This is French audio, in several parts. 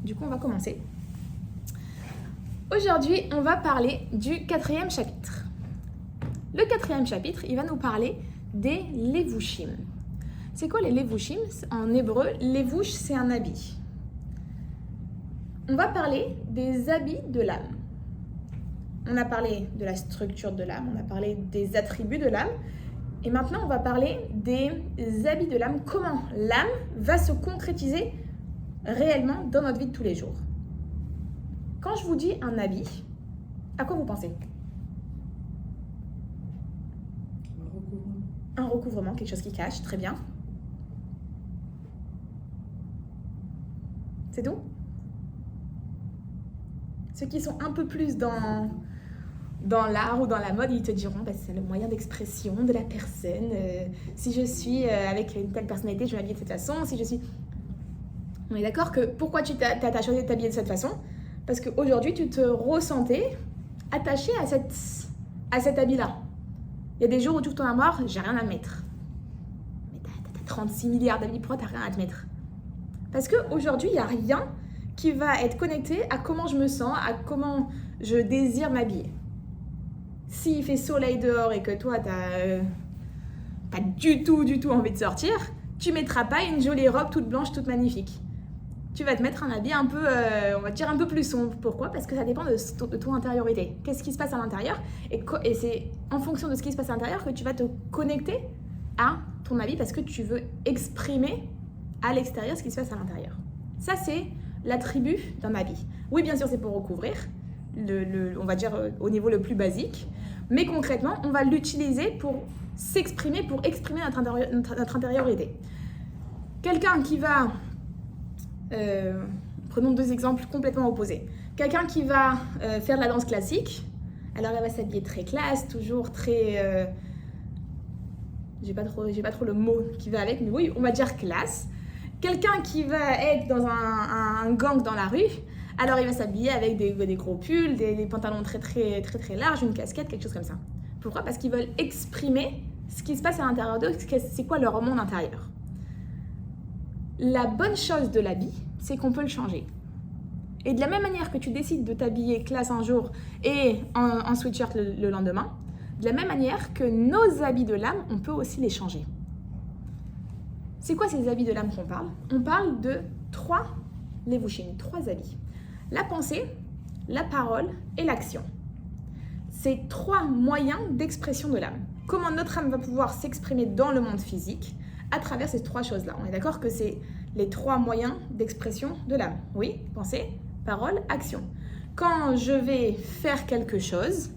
Du coup, on va commencer. Aujourd'hui, on va parler du 4e chapitre. Le 4e chapitre, il va nous parler des levushim. C'est quoi les levushim? En hébreu, levush, c'est un habit. On va parler des habits de l'âme. On a parlé de la structure de l'âme, on a parlé des attributs de l'âme. Et maintenant, on va parler des habits de l'âme, comment l'âme va se concrétiser réellement dans notre vie de tous les jours. Quand je vous dis un habit, à quoi vous pensez? Un recouvrement, quelque chose qui cache, très bien. C'est tout? Ceux qui sont un peu plus dans l'art ou dans la mode, ils te diront c'est le moyen d'expression de la personne. Si je suis avec une telle personnalité, je vais m'habiller de cette façon. Si je suis... On est d'accord que pourquoi tu t'as choisi de t'habiller de cette façon? Parce qu'aujourd'hui, tu te ressentais attaché à cet habit-là. Il y a des jours où tu tournes ton armoire, j'ai rien à mettre. Mais t'as 36 milliards d'habits, pourquoi t'as rien à te mettre? Parce qu'aujourd'hui, il n'y a rien qui va être connecté à comment je me sens, à comment je désire m'habiller. S'il fait soleil dehors et que toi, t'as pas du tout envie de sortir, tu mettras pas une jolie robe toute blanche, toute magnifique. Tu vas te mettre un habit un peu, on va dire un peu plus sombre. Pourquoi? Parce que ça dépend de ton intériorité. Qu'est-ce qui se passe à l'intérieur? Et c'est en fonction de ce qui se passe à l'intérieur que tu vas te connecter à ton habit parce que tu veux exprimer à l'extérieur ce qui se passe à l'intérieur. Ça, c'est l'attribut d'un habit. Oui, bien sûr, c'est pour recouvrir, on va dire au niveau le plus basique. Mais concrètement, on va l'utiliser pour s'exprimer, pour exprimer notre intériorité. Quelqu'un qui va... prenons deux exemples complètement opposés. Quelqu'un qui va faire de la danse classique, alors elle va s'habiller très classe, toujours très... j'ai pas trop le mot qui va avec, mais oui, on va dire classe. Quelqu'un qui va être dans un gang dans la rue, alors il va s'habiller avec des gros pulls, des pantalons très larges, une casquette, quelque chose comme ça. Pourquoi? Parce qu'ils veulent exprimer ce qui se passe à l'intérieur d'eux, c'est quoi leur monde intérieur. La bonne chose de l'habit, c'est qu'on peut le changer. Et de la même manière que tu décides de t'habiller classe un jour et en sweatshirt le lendemain, de la même manière que nos habits de l'âme, on peut aussi les changer. C'est quoi ces habits de l'âme qu'on parle? On parle de 3 levushim, 3 habits. La pensée, la parole et l'action. C'est 3 moyens d'expression de l'âme. Comment notre âme va pouvoir s'exprimer dans le monde physique à travers ces 3 choses-là. On est d'accord que c'est les 3 moyens d'expression de l'âme. Oui, pensée, parole, action. Quand je vais faire quelque chose,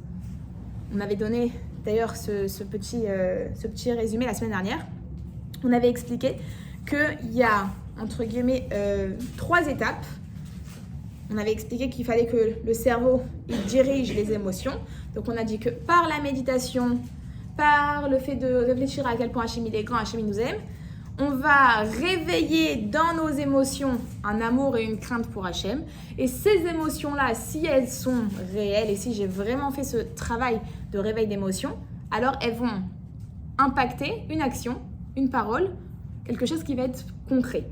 on avait donné d'ailleurs ce petit résumé la semaine dernière, on avait expliqué qu'il y a, entre guillemets, 3 étapes. On avait expliqué qu'il fallait que le cerveau il dirige les émotions. Donc on a dit que par la méditation, par le fait de réfléchir à quel point Hachem il est grand, Hachem il nous aime, on va réveiller dans nos émotions un amour et une crainte pour Hachem. Et ces émotions-là, si elles sont réelles et si j'ai vraiment fait ce travail de réveil d'émotions, alors elles vont impacter une action, une parole, quelque chose qui va être concret.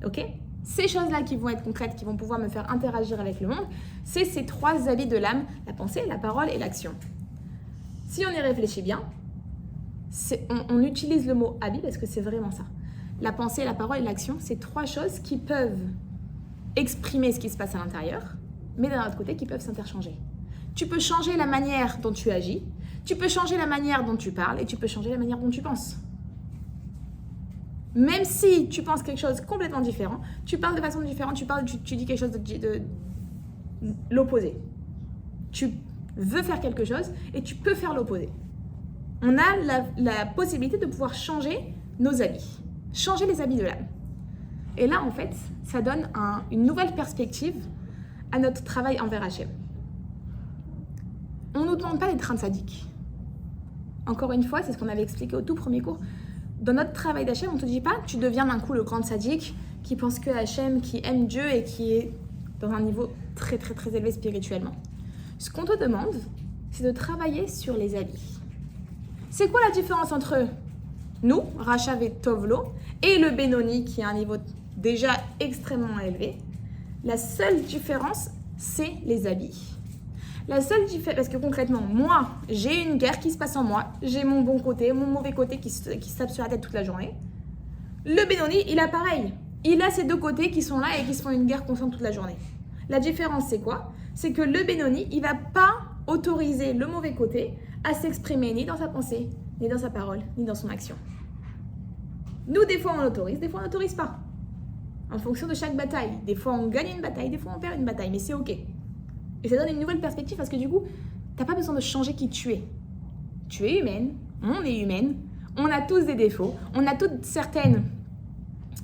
Ok? Ces choses-là qui vont être concrètes, qui vont pouvoir me faire interagir avec le monde, c'est ces 3 habits de l'âme, la pensée, la parole et l'action. Si on y réfléchit bien, on utilise le mot habit parce que c'est vraiment ça. La pensée, la parole et l'action, c'est 3 choses qui peuvent exprimer ce qui se passe à l'intérieur, mais d'un autre côté, qui peuvent s'interchanger. Tu peux changer la manière dont tu agis, tu peux changer la manière dont tu parles et tu peux changer la manière dont tu penses. Même si tu penses quelque chose complètement différent, tu parles de façon différente, tu dis quelque chose de l'opposé. Tu veux faire quelque chose et tu peux faire l'opposé. On a la possibilité de pouvoir changer nos habits, changer les habits de l'âme. Et là, en fait, ça donne une nouvelle perspective à notre travail envers Hachem. On ne nous demande pas d'être un tzaddik. Encore une fois, c'est ce qu'on avait expliqué au tout premier cours. Dans notre travail d'Hachem, on ne te dit pas tu deviens d'un coup le grand tzaddik qui pense que Hachem, qui aime Dieu et qui est dans un niveau très élevé spirituellement. Ce qu'on te demande, c'est de travailler sur les habits. C'est quoi la différence entre nous, Rachav et Tovlo, et le Benoni qui a un niveau déjà extrêmement élevé? La seule différence, c'est les habits. La seule différence, parce que concrètement, moi, j'ai une guerre qui se passe en moi, j'ai mon bon côté, mon mauvais côté qui se tape sur la tête toute la journée. Le Benoni, il a pareil. Il a ces deux côtés qui sont là et qui se font une guerre constante toute la journée. La différence, c'est quoi? C'est que le Benoni, il va pas autoriser le mauvais côté à s'exprimer ni dans sa pensée, ni dans sa parole, ni dans son action. Nous, des fois, on autorise, des fois, on n'autorise pas. En fonction de chaque bataille. Des fois, on gagne une bataille, des fois, on perd une bataille, mais c'est OK. Et ça donne une nouvelle perspective parce que du coup, t'as pas besoin de changer qui tu es. Tu es humaine, on est humaine, on a tous des défauts, on a toutes certains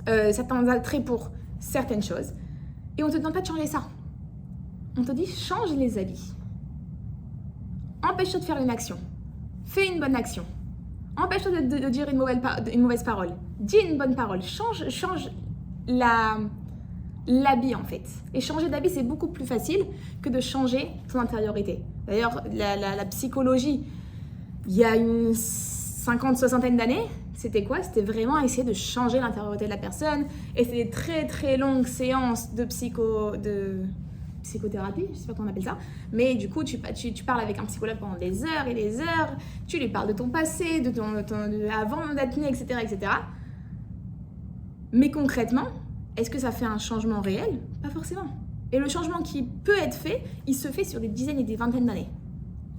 attraits pour certaines choses. Et on ne te demande pas de changer ça. On te dit, change les habits. Empêche-toi de faire une action. Fais une bonne action. Empêche-toi de dire une mauvaise parole. Dis une bonne parole. Change l'habit en fait. Et changer d'habit, c'est beaucoup plus facile que de changer ton intériorité. D'ailleurs, la psychologie, il y a une 50-60 d'années, c'était quoi? C'était vraiment essayer de changer l'intériorité de la personne. Et c'est des très très longues séances de psychothérapie, je sais pas comment on appelle ça. Mais du coup, tu parles avec un psychologue pendant des heures et des heures. Tu lui parles de ton passé, de avant d'être né, etc., etc. Mais concrètement, est-ce que ça fait un changement réel? Pas forcément. Et le changement qui peut être fait, il se fait sur des dizaines et des vingtaines d'années.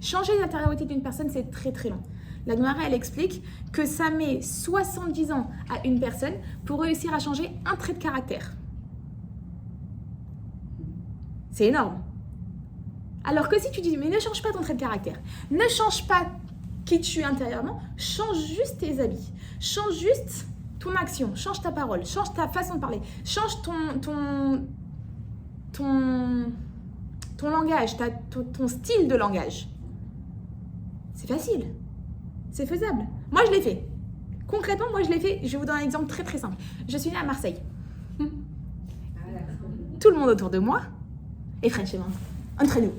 Changer l'intériorité d'une personne, c'est très très long. La Gemara, elle explique que ça met 70 ans à une personne pour réussir à changer un trait de caractère. C'est énorme. Alors que si tu dis, mais ne change pas ton trait de caractère, ne change pas qui tu es intérieurement, change juste tes habits, change juste ton action, change ta parole, change ta façon de parler, change ton langage, ton style de langage. C'est facile, c'est faisable. Moi, je l'ai fait. Concrètement, moi, je l'ai fait. Je vais vous donner un exemple très très simple. Je suis née à Marseille. Tout le monde autour de moi est French, entre nous.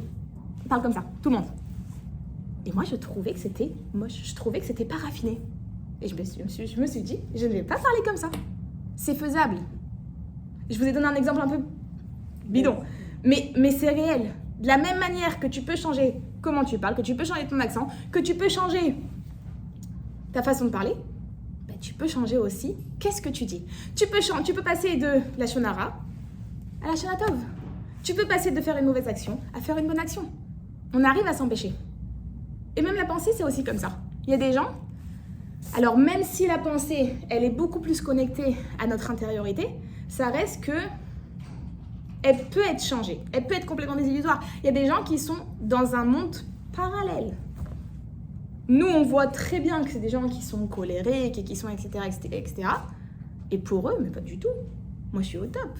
On parle comme ça, tout le monde. Et moi, je trouvais que c'était moche. Je trouvais que c'était pas raffiné. Et je me suis dit, je ne vais pas parler comme ça. C'est faisable. Je vous ai donné un exemple un peu bidon. Mais c'est réel. De la même manière que tu peux changer comment tu parles, que tu peux changer ton accent, que tu peux changer ta façon de parler, ben tu peux changer aussi qu'est-ce que tu dis. Tu peux passer de la shonara à la shonatov. Tu peux passer de faire une mauvaise action à faire une bonne action. On arrive à s'empêcher. Et même la pensée, c'est aussi comme ça. Il y a des gens, alors même si la pensée, elle est beaucoup plus connectée à notre intériorité, ça reste que elle peut être changée. Elle peut être complètement désillusoire. Il y a des gens qui sont dans un monde parallèle. Nous, on voit très bien que c'est des gens qui sont colériques et qui sont etc., etc., etc. Et pour eux, mais pas du tout. Moi, je suis au top.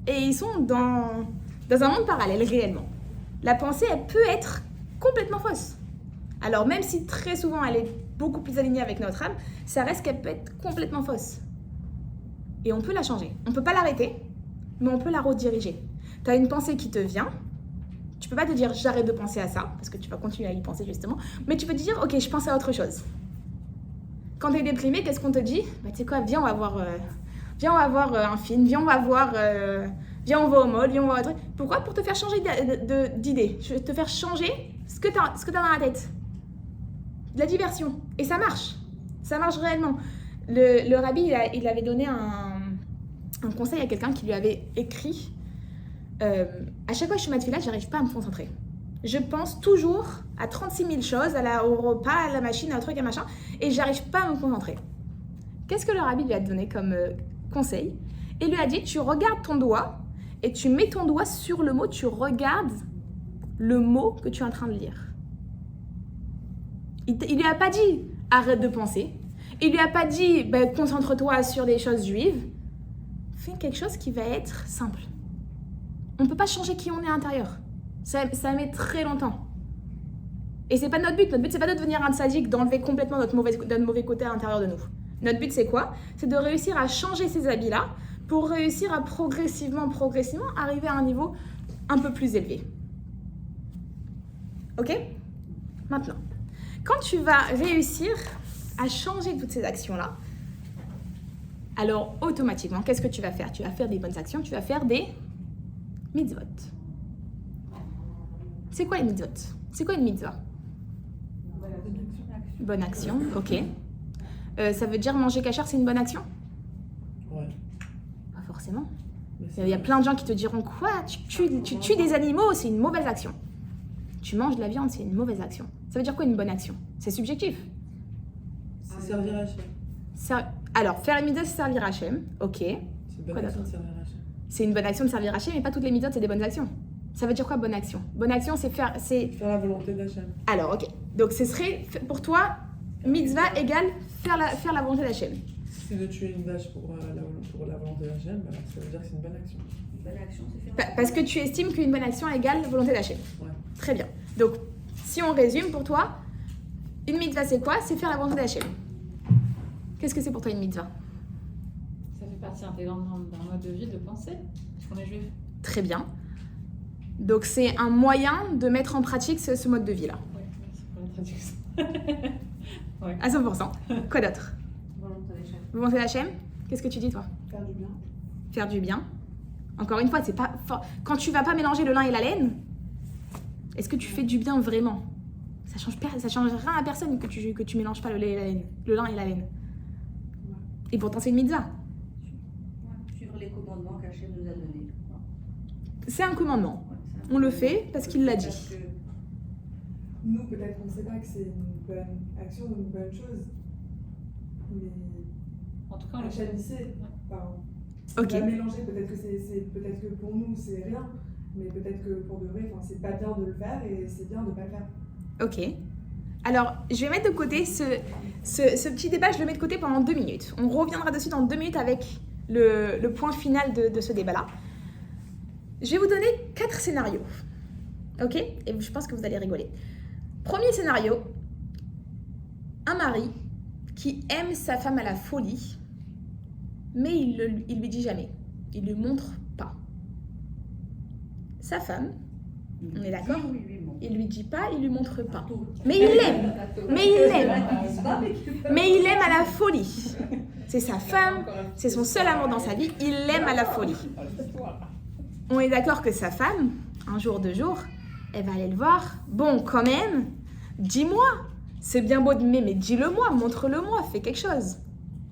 Et ils sont dans un monde parallèle, réellement. La pensée, elle peut être complètement fausse. Alors, même si très souvent, elle est beaucoup plus alignée avec notre âme, ça reste qu'elle peut être complètement fausse. Et on peut la changer. On ne peut pas l'arrêter, mais on peut la rediriger. Tu as une pensée qui te vient. Tu peux pas te dire j'arrête de penser à ça, parce que tu vas continuer à y penser justement, mais tu peux te dire ok, je pense à autre chose. Quand tu es déprimé, qu'est-ce qu'on te dit? Bah, tu sais quoi, viens, on va voir un film, viens, on va au mall, viens, on va voir un truc. Pourquoi? Pour te faire changer d'idée, te faire changer ce que tu as dans la tête. De la diversion. Et ça marche réellement. Le rabbi, il avait donné un conseil à quelqu'un qui lui avait écrit à chaque fois que je suis matfila, j'arrive pas à me concentrer. Je pense toujours à 36 000 choses, au repas, à la machine, à un truc, à machin, et j'arrive pas à me concentrer. Qu'est-ce que le rabbi lui a donné comme conseil? Il lui a dit, tu regardes ton doigt et tu mets ton doigt sur le mot, tu regardes le mot que tu es en train de lire. Il lui a pas dit, arrête de penser. Il lui a pas dit, concentre-toi sur des choses juives. Fais quelque chose qui va être simple. On ne peut pas changer qui on est à l'intérieur. Ça met très longtemps. Et c'est pas notre but. Notre but, c'est pas de devenir un sadique, d'enlever complètement notre mauvais côté à l'intérieur de nous. Notre but, c'est quoi? C'est de réussir à changer ces habits-là pour réussir à progressivement arriver à un niveau un peu plus élevé. Ok? Maintenant, quand tu vas réussir à changer toutes ces actions-là, alors automatiquement, qu'est-ce que tu vas faire? Tu vas faire des bonnes actions, tu vas faire des Mitzvot. C'est quoi les mitzvot? C'est quoi une mitzvah? Bonne action, ok. Ça veut dire manger cachère, c'est une bonne action? Ouais. Pas forcément. Mais Il y a plein de gens qui te diront quoi? Tu tues des animaux, c'est une mauvaise action. Tu manges de la viande, c'est une mauvaise action. Ça veut dire quoi une bonne action? C'est subjectif. C'est servir Hachem. Alors, faire une mitzvah, c'est servir Hachem, ok. C'est une bonne Quoi action de d'autre? servir Hachem. C'est une bonne action de servir Hachem, mais pas toutes les mitzvot, c'est des bonnes actions. Ça veut dire quoi bonne action? Bonne action, c'est faire... Faire la volonté d'Hachem. Alors, ok. Donc, ce serait, pour toi, mitzvah égale faire la volonté d'Hachem. Si c'est de tuer une vache pour la volonté d'Hachem, bah, ça veut dire que c'est une bonne action. Une bonne action, c'est faire. Parce que tu estimes qu'une bonne action égale volonté d'Hachem. Ouais. Très bien. Donc, si on résume pour toi, une mitzvah, c'est quoi? C'est faire la volonté d'Hachem. Qu'est-ce que c'est pour toi une mitzvah? Ça fait partie intégrante d'un mode de vie, de pensée, parce qu'on est juif. Très bien. Donc, c'est un moyen de mettre en pratique ce mode de vie-là. Oui, merci pour la traduction. Ouais. À 100%. Quoi d'autre? Volonté d'Hachem. Volonté d'Hachem? Qu'est-ce que tu dis, toi? Faire du bien. Faire du bien. Encore une fois, c'est pas quand tu vas pas mélanger le lin et la laine, est-ce que tu fais du bien vraiment? Ça change rien à personne que tu mélanges pas le lait et la laine, le lin et la laine. Et pourtant, c'est une mitzvah. Ouais. Suivre les commandements qu'Hachem nous a donnés. C'est un commandement. Ouais, c'est un On le commandement. fait parce qu'il l'a dit. Parce que Nous, peut-être qu'on ne sait pas que c'est une bonne action ou une bonne chose. Mais En tout cas, on le Hachem fait. il sait. Enfin, Ok. on va mélanger, peut-être que pour nous, c'est rien. Mais peut-être que pour de vrai, c'est pas bien de le faire et c'est bien de ne pas le faire. Ok. Alors, je vais mettre de côté ce petit débat, je le mets de côté pendant 2 minutes. On reviendra dessus dans 2 minutes avec le point final de ce débat-là. Je vais vous donner 4 scénarios. Ok? Et je pense que vous allez rigoler. Premier scénario, un mari qui aime sa femme à la folie, mais il lui dit jamais. Il lui montre pas. Sa femme, on est d'accord? Oui, oui, bon. Il lui dit pas, il lui montre pas. Partout. Mais il l'aime. Mais il l'aime. Il se bat, mais qu'il peut- Mais il l'aime à la folie. C'est sa femme, c'est son seul amour dans sa vie, il l'aime à la folie. On est d'accord que sa femme, un jour, 2 jours, elle va aller le voir. Bon, quand même, dis-moi. C'est bien beau de m'aimer, mais dis-le-moi, montre-le-moi, fais quelque chose.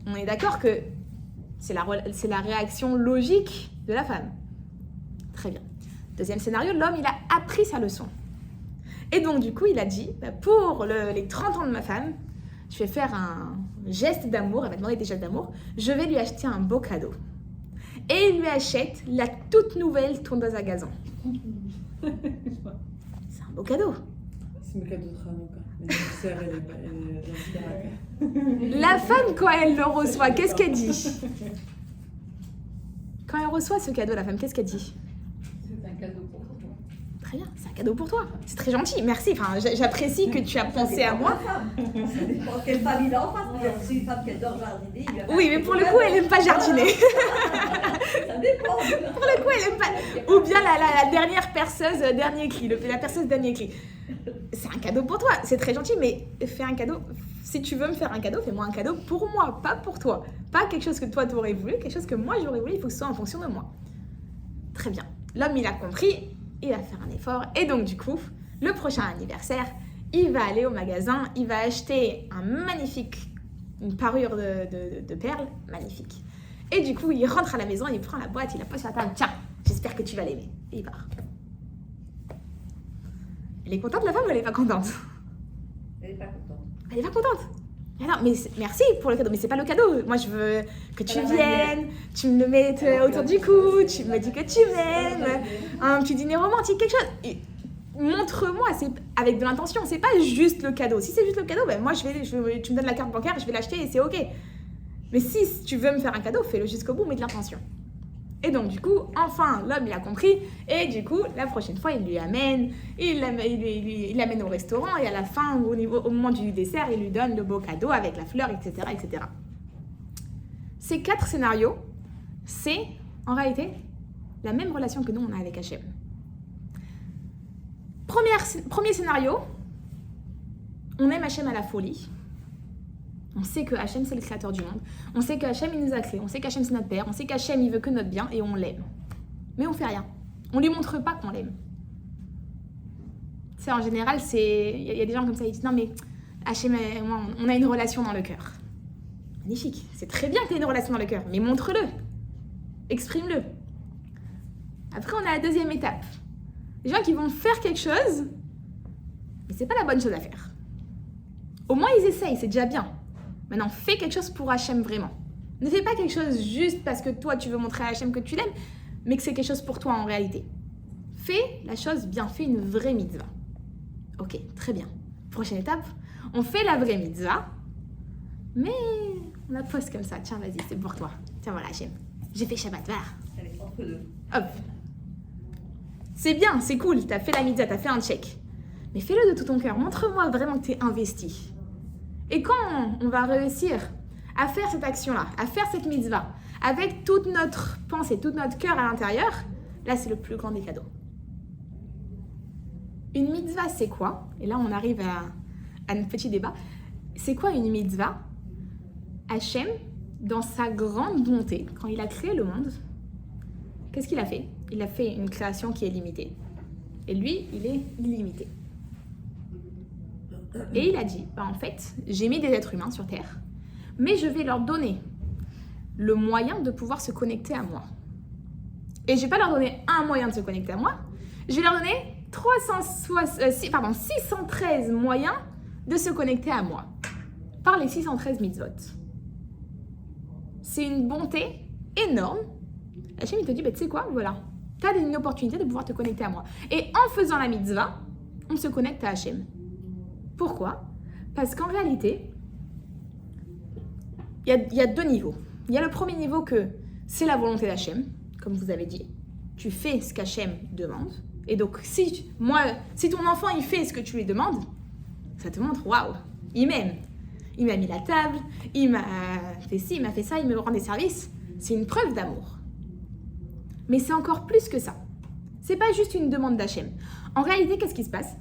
On est d'accord que c'est la réaction logique de la femme. Très bien. Deuxième scénario, l'homme, il a appris sa leçon. Et donc, du coup, il a dit, pour les 30 ans de ma femme, je vais faire un geste d'amour, elle m'a demandé des gestes d'amour, je vais lui acheter un beau cadeau. Et il lui achète la toute nouvelle tondeuse à gazon. C'est un beau cadeau. C'est le cadeau de Hanouka. L'anniversaire et les La femme, quand elle le reçoit, qu'est-ce qu'elle dit? Quand elle reçoit ce cadeau, la femme, qu'est-ce qu'elle dit? C'est un cadeau pour toi. Très bien, c'est un cadeau pour toi. C'est très gentil, merci. Enfin, j'apprécie que tu as pensé à moi. Ça dépend quelle femme il a en face. C'est une femme qui adore jardiner. il va pas Oui, mais acheter pour le du coup, cadeau. elle n'aime pas jardiner. Ça dépend. Pour le coup, elle aime pas. Ou bien la dernière perceuse, dernier cri, la perceuse, dernier cri. C'est un cadeau pour toi, c'est très gentil, mais fais un cadeau. Si tu veux me faire un cadeau, fais-moi un cadeau pour moi, pas pour toi. Pas quelque chose que toi tu aurais voulu, quelque chose que moi j'aurais voulu, il faut que ce soit en fonction de moi. Très bien. L'homme, il a compris, il va faire un effort, et donc du coup, le prochain anniversaire, il va aller au magasin, il va acheter une parure de perles magnifique. Et du coup, il rentre à la maison, il prend la boîte, il la pose sur la table. Tiens, j'espère que tu vas l'aimer. Et il part. Elle est contente, la femme, ou elle est pas contente? Elle n'est pas contente. Elle est pas contente. Alors, mais merci pour le cadeau, mais c'est pas le cadeau. Moi, je veux que tu viennes, tu me le mettes autour du cou, tu me dis que tu m'aimes, un petit dîner romantique, quelque chose. Et montre-moi, c'est avec de l'intention, c'est pas juste le cadeau. Si c'est juste le cadeau, ben moi, tu me donnes la carte bancaire, je vais l'acheter et c'est ok. Mais si tu veux me faire un cadeau, fais-le jusqu'au bout, mais de l'intention. Et donc, du coup, enfin, l'homme, il a compris. Et du coup, la prochaine fois, il l'amène au restaurant. Et à la fin, au moment du dessert, il lui donne le beau cadeau avec la fleur, etc., etc. Ces 4 scénarios, c'est, en réalité, la même relation que nous, on a avec Hachem. Premier scénario, on aime Hachem à la folie. On sait que Hachem, c'est le créateur du monde. On sait que Hachem, il nous a créés. On sait qu'Hachem, c'est notre père. On sait qu'Hachem, il veut que notre bien et on l'aime. Mais on fait rien. On lui montre pas qu'on l'aime. En général, il y a des gens comme ça, ils disent non mais Hachem et moi, on a une relation dans le cœur. Magnifique, c'est très bien que tu aies une relation dans le cœur, mais montre-le, exprime-le. Après, on a la deuxième étape. Les gens qui vont faire quelque chose, mais c'est pas la bonne chose à faire. Au moins, ils essayent, c'est déjà bien. Maintenant, fais quelque chose pour Hachem vraiment. Ne fais pas quelque chose juste parce que toi, tu veux montrer à Hachem que tu l'aimes, mais que c'est quelque chose pour toi en réalité. Fais la chose bien, fais une vraie mitzvah. Ok, très bien. Prochaine étape, on fait la vraie mitzvah, mais on la pose comme ça. Tiens, vas-y, c'est pour toi. Tiens, voilà, Hachem. J'ai fait Shabbat, voilà. Elle est entre deux. Hop. C'est bien, c'est cool, t'as fait la mitzvah, t'as fait un check. Mais fais-le de tout ton cœur, montre-moi vraiment que t'es investi. Et quand on va réussir à faire cette action-là, à faire cette mitzvah, avec toute notre pensée, tout notre cœur à l'intérieur, là c'est le plus grand des cadeaux. Une mitzvah, c'est quoi? Et là on arrive à un petit débat. C'est quoi une mitzvah? Hachem, dans sa grande bonté, quand il a créé le monde, qu'est-ce qu'il a fait? Il a fait une création qui est limitée. Et lui, il est illimité. Et il a dit, en fait, j'ai mis des êtres humains sur Terre, mais je vais leur donner le moyen de pouvoir se connecter à moi. Et je ne vais pas leur donner un moyen de se connecter à moi, je vais leur donner 613 moyens de se connecter à moi, par les 613 mitzvot. C'est une bonté énorme. Hachem, il te dit, tu sais quoi, voilà, tu as une opportunité de pouvoir te connecter à moi. Et en faisant la mitzvah, on se connecte à Hachem. Pourquoi? Parce qu'en réalité, il y a deux niveaux. Il y a le premier niveau que c'est la volonté d'Hachem, comme vous avez dit. Tu fais ce qu'Hachem demande. Et donc, si ton enfant, il fait ce que tu lui demandes, ça te montre, waouh, il m'aime. Il m'a mis la table, il m'a fait ci, il m'a fait ça, il me rend des services. C'est une preuve d'amour. Mais c'est encore plus que ça. C'est pas juste une demande d'Hachem. En réalité, qu'est-ce qui se passe?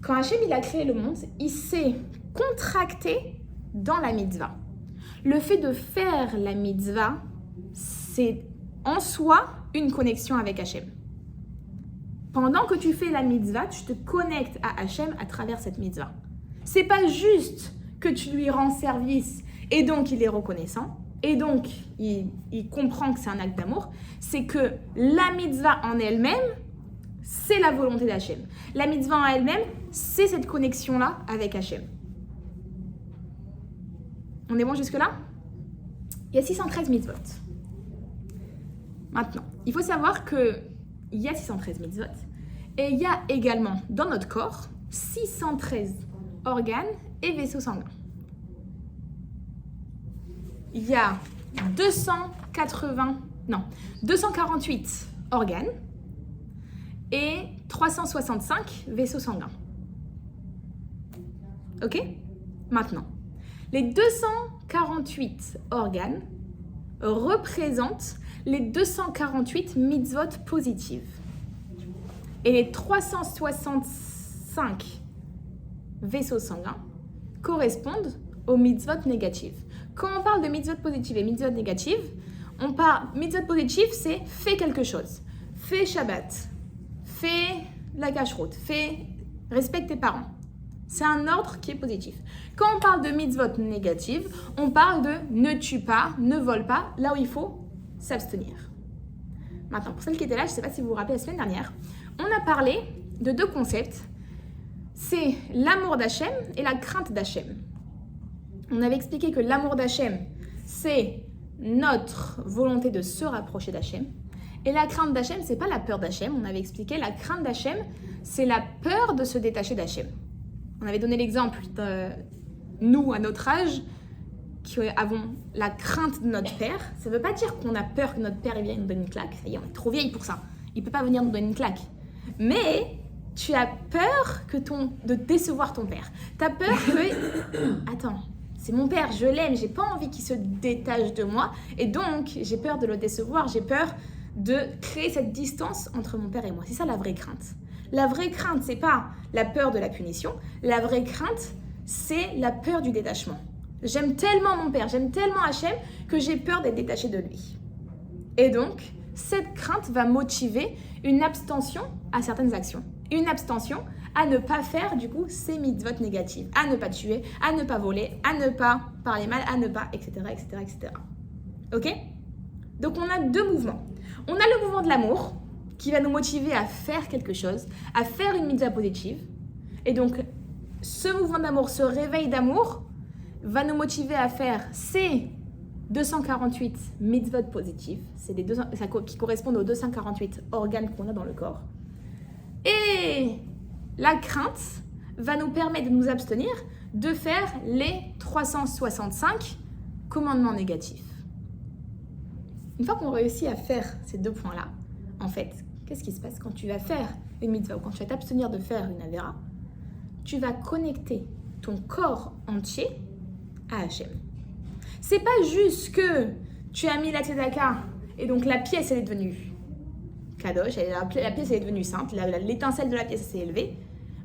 Quand Hachem il a créé le monde, il s'est contracté dans la mitzvah. Le fait de faire la mitzvah, c'est en soi une connexion avec Hachem. Pendant que tu fais la mitzvah, tu te connectes à Hachem à travers cette mitzvah. C'est pas juste que tu lui rends service et donc il est reconnaissant et donc il comprend que c'est un acte d'amour. C'est que la mitzvah en elle-même, c'est la volonté d'Hachem. La mitzvah en elle-même, c'est cette connexion-là avec Hachem. On est bon jusque-là? Il y a 613 mitzvot. Maintenant, il faut savoir qu'il y a 613 mitzvot et il y a également dans notre corps 613 organes et vaisseaux sanguins. Il y a 248 organes et 365 vaisseaux sanguins. Ok? Maintenant, les 248 organes représentent les 248 mitzvot positives. Et les 365 vaisseaux sanguins correspondent aux mitzvot négatives. Quand on parle de mitzvot positives et mitzvot négatives, on parle mitzvot positives, c'est fais quelque chose. Fais Shabbat, fais la cacheroute, respecte tes parents. C'est un ordre qui est positif. Quand on parle de mitzvot négatives, on parle de ne tue pas, ne vole pas, là où il faut s'abstenir. Maintenant, pour celles qui étaient là, je ne sais pas si vous vous rappelez la semaine dernière, on a parlé de deux concepts. C'est l'amour d'Hachem et la crainte d'Hachem. On avait expliqué que l'amour d'Hachem, c'est notre volonté de se rapprocher d'Hachem. Et la crainte d'Hachem, c'est pas la peur d'Hachem. On avait expliqué, la crainte d'Hachem, c'est la peur de se détacher d'Hachem. On avait donné l'exemple de nous, à notre âge, qui avons la crainte de notre père. Ça ne veut pas dire qu'on a peur que notre père vienne nous donner une claque. Ça y est, on est trop vieille pour ça. Il ne peut pas venir nous donner une claque. Mais tu as peur de décevoir ton père. Tu as peur que... Attends, c'est mon père, je l'aime, j'ai pas envie qu'il se détache de moi. Et donc, j'ai peur de le décevoir, j'ai peur de créer cette distance entre mon père et moi. C'est ça la vraie crainte. La vraie crainte, c'est pas la peur de la punition. La vraie crainte, c'est la peur du détachement. J'aime tellement mon père, j'aime tellement Hachem que j'ai peur d'être détachée de lui. Et donc, cette crainte va motiver une abstention à certaines actions. Une abstention à ne pas faire, du coup, ces mitzvot négatives. À ne pas tuer, à ne pas voler, à ne pas parler mal, à ne pas, etc., etc., etc. Ok? Donc, on a deux mouvements. On a le mouvement de l'amour, qui va nous motiver à faire quelque chose, à faire une mitzvah positive. Et donc, ce mouvement d'amour, ce réveil d'amour, va nous motiver à faire ces 248 mitzvot positives, qui correspondent aux 248 organes qu'on a dans le corps. Et la crainte va nous permettre de nous abstenir de faire les 365 commandements négatifs. Une fois qu'on réussit à faire ces deux points-là, en fait, qu'est-ce qui se passe quand tu vas faire une mitzvah ou quand tu vas t'abstenir de faire une avéra? Tu vas connecter ton corps entier à Hachem. C'est pas juste que tu as mis la tzedaka et donc la pièce elle est devenue kadosh, la pièce elle est devenue sainte, l'étincelle de la pièce s'est élevée,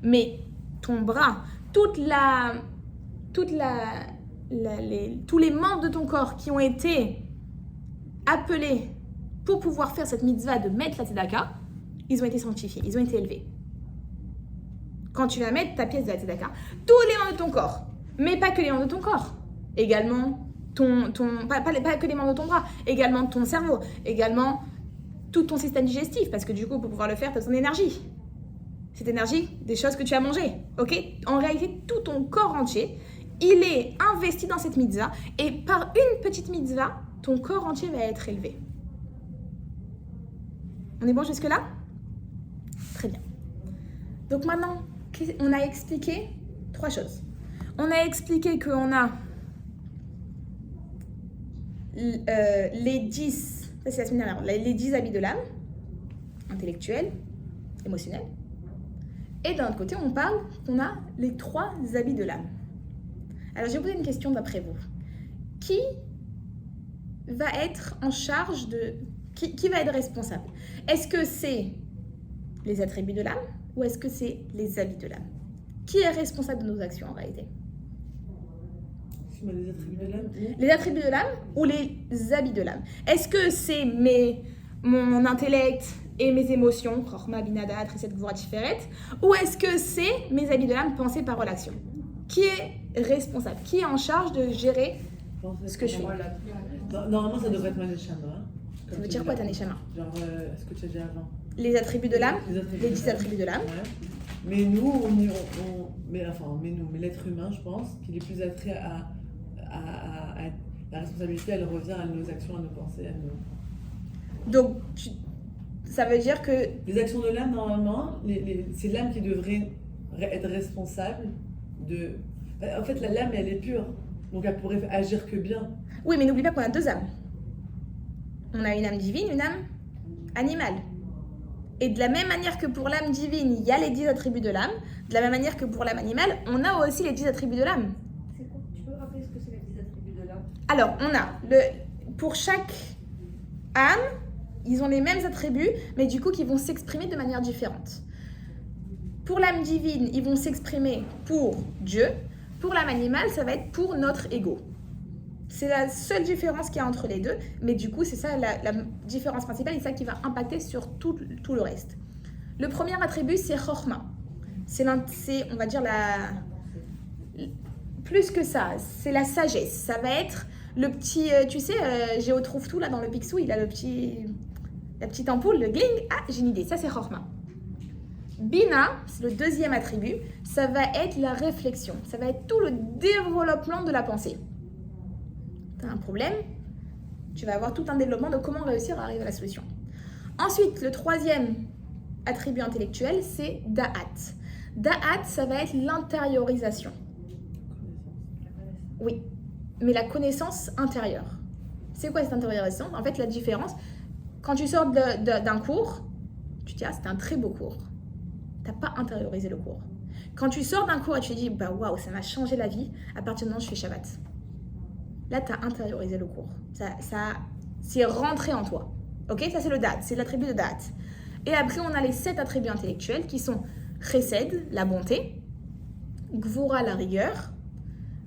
mais ton bras, tous les membres de ton corps qui ont été appelés pour pouvoir faire cette mitzvah de mettre la tzedaka, ils ont été sanctifiés, ils ont été élevés. Quand tu vas mettre ta pièce de la tzedaka, tous les membres de ton corps, mais pas que les membres de ton corps, également pas que les membres de ton bras, également ton cerveau, également tout ton système digestif, parce que du coup, pour pouvoir le faire, tu as ton énergie. Cette énergie, des choses que tu as mangées, ok? En réalité, tout ton corps entier, il est investi dans cette mitzvah, et par une petite mitzvah, ton corps entier va être élevé. On est bon jusque-là? Très bien. Donc maintenant, on a expliqué 3 choses. On a expliqué qu'on a les 10, ça c'est la semaine dernière, les 10 habits de l'âme, intellectuels, émotionnels. Et d'un autre côté, on parle qu'on a les 3 habits de l'âme. Alors, je vais vous poser une question d'après vous. Qui va être en charge de... Qui va être responsable? Est-ce que c'est les attributs de l'âme ou est-ce que c'est les habits de l'âme? Qui est responsable de nos actions en réalité? Les attributs de l'âme. Les attributs de l'âme ou les habits de l'âme? Est-ce que c'est mon intellect et mes émotions, Chorma, Binada, Tresset, Gvura, Tiferet, ou est-ce que c'est mes habits de l'âme pensés par relation? Qui est responsable? Qui est en charge de gérer ce que je fais? Normalement, ça devrait être ma neshama. Ça veut dire quoi ta neshama? Genre, ce que tu as dit avant. Les attributs de l'âme, les 10 attributs de l'âme. Ouais. Mais nous, mais l'être humain, je pense, qu'il est plus attrait à la responsabilité, elle revient à nos actions, à nos pensées, à nos... Donc, ça veut dire que... Les actions de l'âme, normalement, c'est l'âme qui devrait être responsable de... En fait, l'âme, elle est pure, donc elle pourrait agir que bien. Oui, mais n'oublie pas qu'on a 2 âmes. On a une âme divine, une âme animale. Et de la même manière que pour l'âme divine, il y a les 10 attributs de l'âme, de la même manière que pour l'âme animale, on a aussi les 10 attributs de l'âme. Tu peux rappeler ce que c'est les 10 attributs de l'âme? Alors, on a, pour chaque âme, ils ont les mêmes attributs, mais du coup, qui vont s'exprimer de manière différente. Pour l'âme divine, ils vont s'exprimer pour Dieu. Pour l'âme animale, ça va être pour notre ego. C'est la seule différence qu'il y a entre les deux, mais du coup, c'est ça la différence principale, et ça qui va impacter sur tout le reste. Le premier attribut, c'est Chorma. C'est, on va dire, plus que ça, c'est la sagesse. Ça va être le petit, tu sais, Géo trouve tout là dans le Picsou, il a la petite ampoule, le gling. Ah, j'ai une idée, ça c'est Chorma. Bina, c'est le deuxième attribut, ça va être la réflexion. Ça va être tout le développement de la pensée. Tu as un problème, tu vas avoir tout un développement de comment réussir à arriver à la solution. Ensuite, le troisième attribut intellectuel, c'est Da'at. Da'at, ça va être l'intériorisation. Oui, mais la connaissance intérieure. C'est quoi cette intériorisation? En fait, la différence, quand tu sors d'un cours, tu te dis, ah, c'était un très beau cours. Tu n'as pas intériorisé le cours. Quand tu sors d'un cours et tu te dis, bah waouh, ça m'a changé la vie, à partir du moment où je fais Shabbat. Là, tu as intériorisé le cours. Ça c'est rentré en toi. Ok? Ça, c'est le Da'at, c'est l'attribut de Da'at. Et après, on a les 7 attributs intellectuels qui sont Chesed, la bonté, Gvura, la rigueur,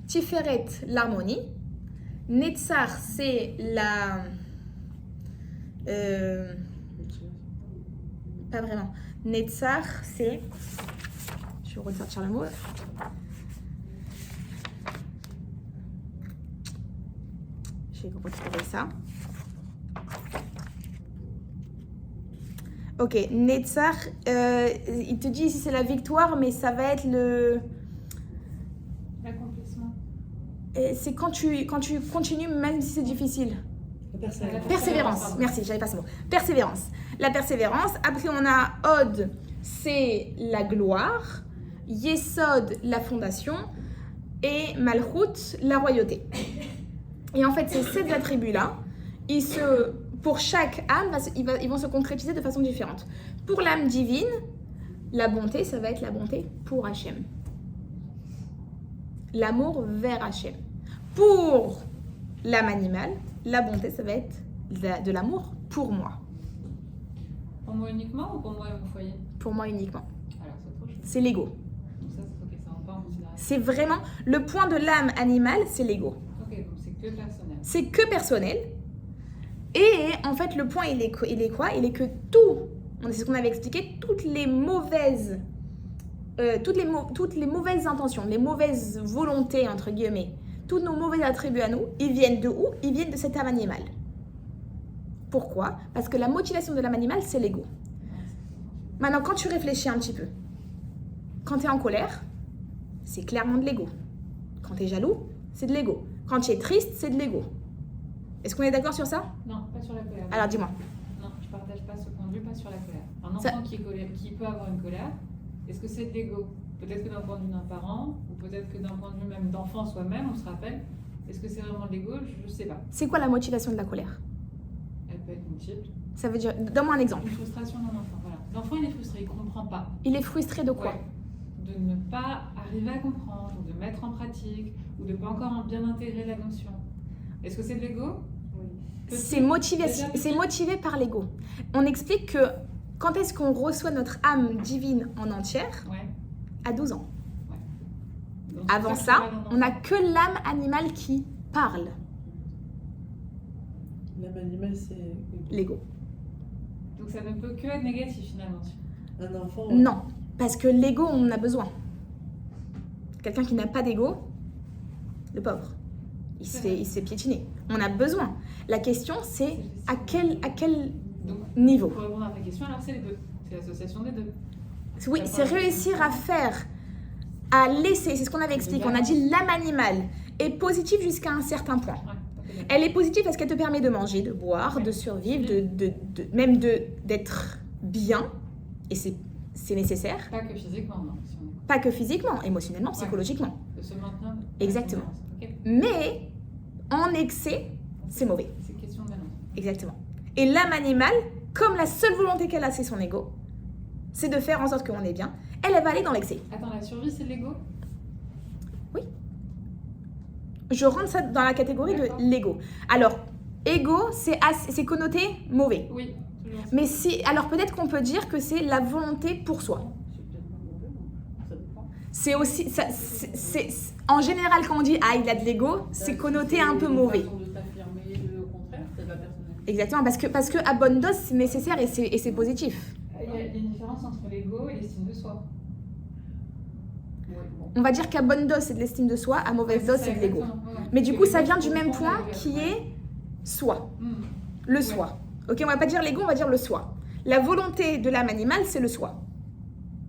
Tiferet, l'harmonie, Netzar, c'est Pas vraiment. Netzar, c'est... Je vais ressortir le mot. Je vais retrouver ça. Ok, Netzar, il te dit ici c'est la victoire, mais ça va être le... L'accomplissement. C'est quand tu continues même si c'est difficile. La persévérance. Persévérance, merci, j'avais pas ce mot. Persévérance. La persévérance. Après, on a Od, c'est la gloire. Yesod, la fondation. Et Malchut, la royauté. Et en fait, ces 7 attributs-là, pour chaque âme, ils vont se concrétiser de façon différente. Pour l'âme divine, la bonté, ça va être la bonté pour Hachem. L'amour vers Hachem. Pour l'âme animale, la bonté, ça va être de l'amour pour moi. Pour moi uniquement ou pour moi et mon foyer? Pour moi uniquement. Alors, c'est trop chouette. C'est l'ego. Donc ça, c'est ok, ça rentre pas en considération. C'est vraiment le point de l'âme animale, c'est l'ego. Ok, donc c'est que personnel. C'est que personnel. Et en fait, le point, il est quoi? Il est que tout, c'est ce qu'on avait expliqué, toutes les mauvaises intentions, les mauvaises volontés, entre guillemets, tous nos mauvais attributs à nous, ils viennent de où? Ils viennent de cette âme animale. Pourquoi? Parce que la motivation de l'âme animale, c'est l'ego. Maintenant, quand tu réfléchis un petit peu, quand tu es en colère, c'est clairement de l'ego. Quand tu es jaloux, c'est de l'ego. Quand tu es triste, c'est de l'ego. Est-ce qu'on est d'accord sur ça? Non, pas sur la colère. Alors dis-moi. Non, je partage pas ce point de vue, pas sur la colère. Un Ça- enfant qui peut avoir une colère, est-ce que c'est de l'ego? Peut-être que d'un point de vue d'un parent, ou peut-être que d'un point de vue même d'enfant soi-même, on se rappelle. Est-ce que c'est vraiment de l'ego? Je sais pas. C'est quoi la motivation de la colère? Elle peut être multiple. Ça veut dire, donne-moi un exemple. Une frustration d'un enfant, voilà. L'enfant, il est frustré, il comprend pas. Il est frustré de quoi? Ouais. De ne pas arriver à comprendre, ou de mettre en pratique, ou de pas encore bien intégrer la notion. Est-ce que c'est de l'ego? C'est motivé par l'ego. On explique que quand est-ce qu'on reçoit notre âme divine en entière? Ouais. À 12 ans. Donc, Avant c'est ça, pas dans on n'a que l'âme animale qui parle. L'âme animale, c'est L'ego. Donc ça ne peut que être négatif finalement. un enfant. Non, parce que l'ego, on en a besoin. Quelqu'un qui n'a pas d'ego, le pauvre, il se fait piétiner. On a besoin. La question, c'est à quel Donc, niveau? pour répondre à ta question, alors c'est les deux. C'est l'association des deux. Oui, c'est réussir à laisser, c'est ce qu'on avait expliqué. On a dit l'âme animale est positive jusqu'à un certain point. Ouais, ok. Elle est positive parce qu'elle te permet de manger, de boire, de survivre, même d'être bien. Et c'est nécessaire. Pas que physiquement, non. Si on est... Pas que physiquement, émotionnellement, psychologiquement. De se maintenir. Exactement. Ok. Mais en excès, c'est mauvais. C'est question de balance. Exactement. Et l'âme animale, comme la seule volonté qu'elle a, c'est son ego, c'est de faire en sorte qu'on est bien, elle va aller dans l'excès. Attends, la survie, c'est de l'ego? Je rentre ça dans la catégorie de D'accord. l'ego. Alors, ego, c'est connoté mauvais. Oui, toujours. Mais alors peut-être qu'on peut dire que c'est la volonté pour soi. C'est peut-être pas mauvais, non. Ça dépend. C'est aussi, en général, quand on dit ah il a de l'ego, c'est connoté un peu mauvais. Une façon de t'affirmer, au contraire, c'est pas personnel. Exactement, parce que à bonne dose, c'est nécessaire et c'est positif. Il y a une différence entre l'ego et l'estime de soi. Ouais, bon. On va dire qu'à bonne dose, c'est de l'estime de soi, à mauvaise dose, c'est de l'ego. Exactement, ouais. Mais du Et coup, ça l'ego, vient du faut même comprendre point la qui vérité. est soi, le Ouais. soi. Ok, on va pas dire l'ego, on va dire le soi. La volonté de l'âme animale, c'est le soi.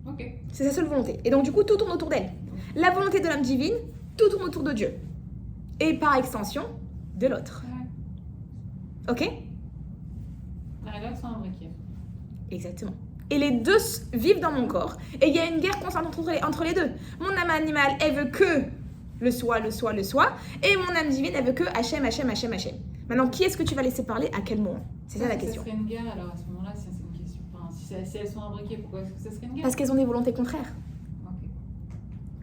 Ok. C'est sa seule volonté. Et donc, du coup, tout tourne autour d'elle. La volonté de l'âme divine, tout tourne autour de Dieu. Et par extension, de l'autre. Ouais. Ok? La règle sont imbriquées. Exactement. Et les deux vivent dans mon corps. Et il y a une guerre constante entre les deux. Mon âme animale, elle veut que le soi, le soi, le soi. Et mon âme divine, elle veut que Hachem, Hachem, Hachem, Hachem. Maintenant, qui est-ce que tu vas laisser parler à quel moment? C'est ça la question. Ça serait une guerre, alors à ce moment-là, si c'est une question. Enfin, si elles sont imbriquées, pourquoi est-ce que ça serait une guerre? Parce qu'elles ont des volontés contraires. Ok.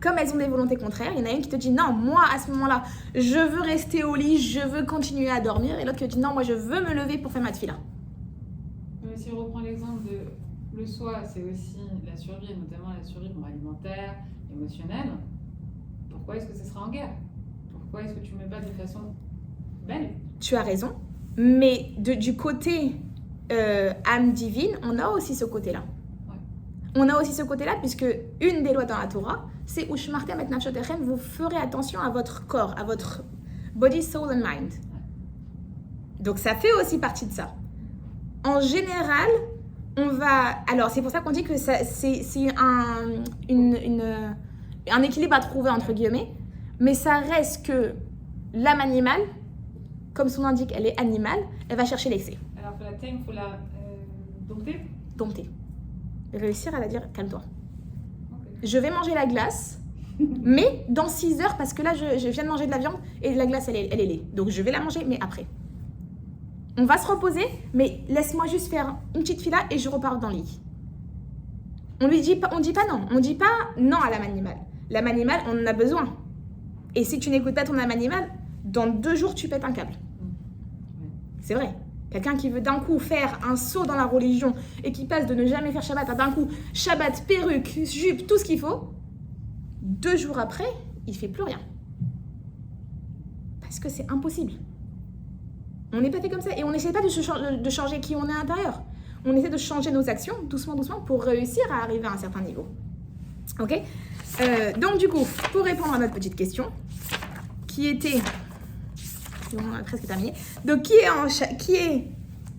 Comme elles ont des volontés contraires, il y en a une qui te dit non, moi à ce moment-là, je veux rester au lit, je veux continuer à dormir. Et l'autre qui te dit non, moi je veux me lever pour faire ma tefila. Mais si on reprend l'exemple de le soi, c'est aussi la survie, et notamment la survie alimentaire, émotionnelle. Pourquoi est-ce que ce sera en guerre? Pourquoi est-ce que tu ne mets pas de façon belle? Tu as raison, mais du côté âme divine, on a aussi ce côté-là. Ouais. On a aussi ce côté-là, puisque une des lois dans la Torah, c'est « Ushmartem et nafshotechem », vous ferez attention à votre corps, à votre body, soul and mind. Donc ça fait aussi partie de ça. En général, on va... Alors c'est pour ça qu'on dit que c'est un équilibre à trouver entre guillemets, mais ça reste que l'âme animale, comme son nom l'indique, elle est animale, elle va chercher l'excès. Alors pour la thème, il faut la dompter. Dompter. Réussir à la dire, calme-toi. Ok. Je vais manger la glace, mais dans 6 heures, parce que là, je viens de manger de la viande et la glace, elle est laide. Donc, je vais la manger, mais après. On va se reposer, mais laisse-moi juste faire une petite fila et je repars dans le lit. On dit pas non. On dit pas non à l'âme animale. L'âme animale, on en a besoin. Et si tu n'écoutes pas ton âme animale, dans 2 jours, tu pètes un câble. C'est vrai. Quelqu'un qui veut d'un coup faire un saut dans la religion et qui passe de ne jamais faire Shabbat à d'un coup Shabbat, perruque, jupe, tout ce qu'il faut, 2 jours après, il fait plus rien. Parce que c'est impossible. On n'est pas fait comme ça et on n'essaie pas de changer qui on est à l'intérieur. On essaie de changer nos actions doucement, doucement pour réussir à arriver à un certain niveau. Ok ? Donc du coup, pour répondre à notre petite question, qui était... On a presque terminé. Donc qui est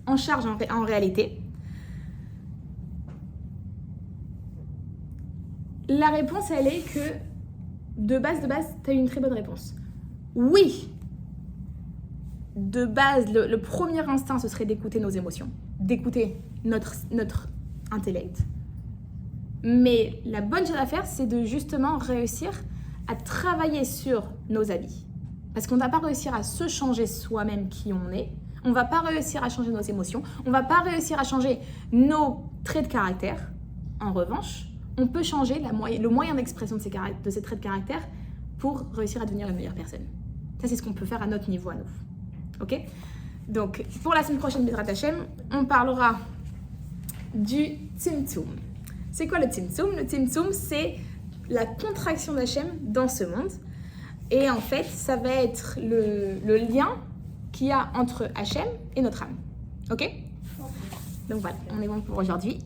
en charge en réalité ? La réponse, elle est que de base, tu as eu une très bonne réponse. Oui, de base, le premier instinct, ce serait d'écouter nos émotions, d'écouter notre intellect. Mais la bonne chose à faire, c'est de justement réussir à travailler sur nos habits. Parce qu'on ne va pas réussir à se changer soi-même qui on est. On ne va pas réussir à changer nos émotions. On ne va pas réussir à changer nos traits de caractère. En revanche, on peut changer le moyen d'expression de ces traits de caractère pour réussir à devenir une meilleure personne. Ça, c'est ce qu'on peut faire à notre niveau, à nous. Ok ? Donc, pour la semaine prochaine, Bezrat Hashem, on parlera du Tzimtzum. C'est quoi le Tzimtzum ? Le Tzimtzum, c'est la contraction d'Hachem dans ce monde. Et en fait, ça va être le lien qu'il y a entre Hachem et notre âme. Ok ? Donc voilà, on est bon pour aujourd'hui.